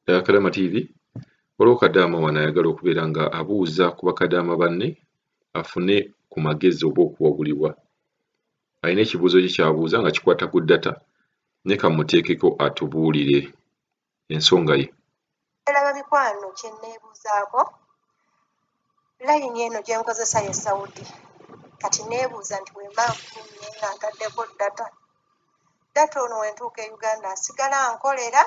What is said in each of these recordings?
Kalama TV waliwo Kadaama wano ayagala okubeera nga abuuza ku bakadaama banne afune ku magezi oba okuwabulibwa. Alina ekibuuzo kye ky'abuuza nga kikwata ku data, ne kamuteekeko atubuulire ensonga ye. Laba mikwano kye neebuuzaako, layini eno gye nkozesa ye Saudi. Kati neebuuza nti bwe mba nfulumye nga ntaddeko data ono we ntuuka e Uganda asigala ankolera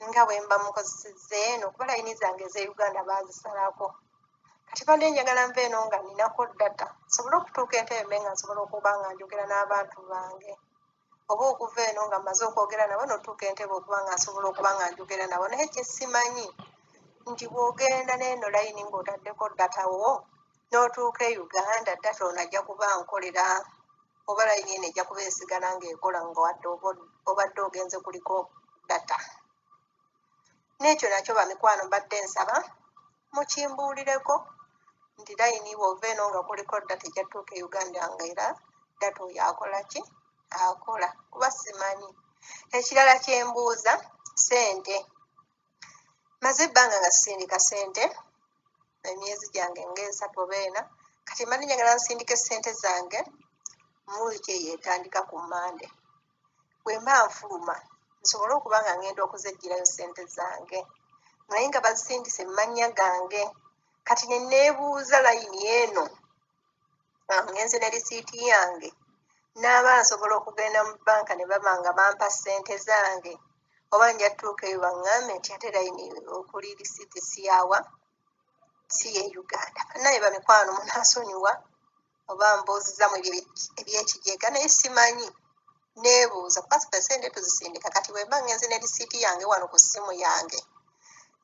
nga bwe mba mukozesezza eno, kuba layini zange ez'e Uganda baazisalako. Kati badde njagala nva eno nga ninako data nsobole okutuuka Entebbe nga nsobola okuba nga njogera n'abantu bange, oba okuva eno nga mmaze okwogera nabo n'otuuka Entebbe okuba nga nsobola okuba nga njogera nabo. Naye kye simanyi nti bw'ogenda n'eno layini ng'otaddeko data wo n'otuuka e Uganda, data ono ajja kuba nkolera oba layini eno ejja kuba esigala ng'ekola nga obadde ogenze kuliko data. N'ekyo nakyo bamikwano mbadde nsaba mukimbuulireko nti layini bw'ova eno nga kuliko data ejja tuuka e Uganda nga era data oyo akola ki? Akola. Kuba simanyi. Ekirala kye mbuuza, ssente. Maze ebbanga nga sisindika ssente, emyezi gyange ng'esatu oba ena, kati mbadde njagala nsindike ssente zange mu wiiki eyo etandika ku Mande. Bwe mba nfuluma nsobole okuba nga ngenda okuzeggyirayo ssente zange, naye nga bazisindise mu mannya gange. Kati ne neebuuza layini eno ngenze ne lisiiti yange, n'aba nsobola okugenda mu bbanka ne baba nga bampa ssente zange, oba nja tuuka eyo baŋŋambe nti ate layini okuli lisiiti si yawa, si ye Uganda. Naye bamikwano munaasonyiwa oba mbuuzizzamu ebyekijega, naye simanyi. Neebuuza kuba ffe ssente tuzisindika. Kati bwe mba ngenze ne lisiiti yange wano ku ssimu yange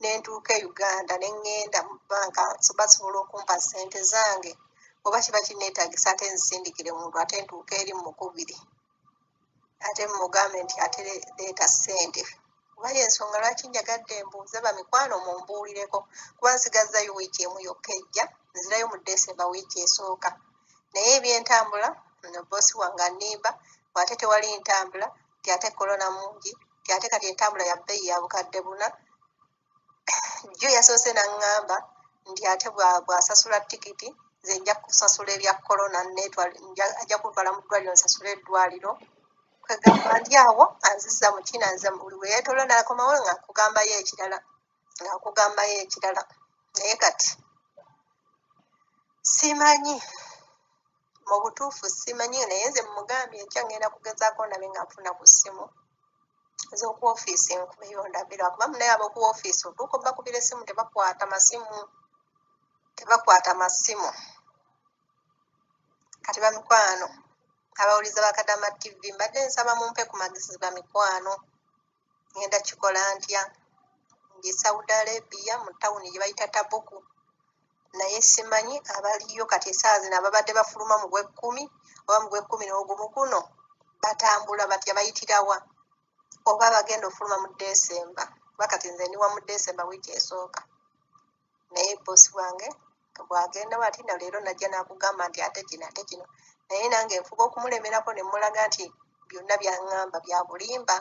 ne ntuuka e Uganda ne ŋŋenda mu bbanka basobola okumpa ssente zange, oba kiba kinneetaagisa ate nzisindikire muntu ate ntuuka eri mu mukubiri ate mugambe nti ate leeta ssente. Kuba y'ensonga lwaki njagadde mbuuze bamikwano mumbuulireko, kuba nsigazzayo wiiki emu yokka ejja, nzirayo mu Desemba wiiki esooka. Naye ebyentambula nno boosi wange annimba, ate tewali ntambula, ti ate korona mungi, ti ate kati entambula ya bbeeyi ya bukadde buna. Jjo yasoose n'aŋŋamba nti ate bw'asasula tikiti nze nja kusasula ebya korona, ajja kutwala mu ddwaliro nsasule eddwaliro. Kwegamba ndi awo anzizza mu kina, nze buli we yeetoola n'akomawo ng'akugambayo ekirala. Naye kati simanyi, mu butuufu simanyi, naye nze mugambye enkya ngenda kugezaako ndabe nga nfuna ku ssimu ez'oku ofiisi nkubeyo ndabira, kuba munaye ab'oku ofiisi otuuka obbakubira essimu tebakwata masimu. Kati bamikwano abawuliza ba Kadaama TV, mbadde nsaba mumpe ku magezi bamikwano, ngenda kikola ntya? Ndi Saudi Arabia mu ttawuni gye bayita Tabuku, naye simanyi abaliyo kati essaawa zino ababadde bafuluma mu Gwekkumi oba mu Gwekkumi n'ogumu guno batambula batya, bayitirawa? Oba bagenda ofuluma mu Desemba, kuba kati nze ndi wa mu Desemba wiiki esooka. Naye boosi wange bw'agenda bw'ati na leero najja n'akugamba nti ate kino, naye nange nfuba okumulemerako ne mulaga nti byonna by'aŋŋamba bya bulimba.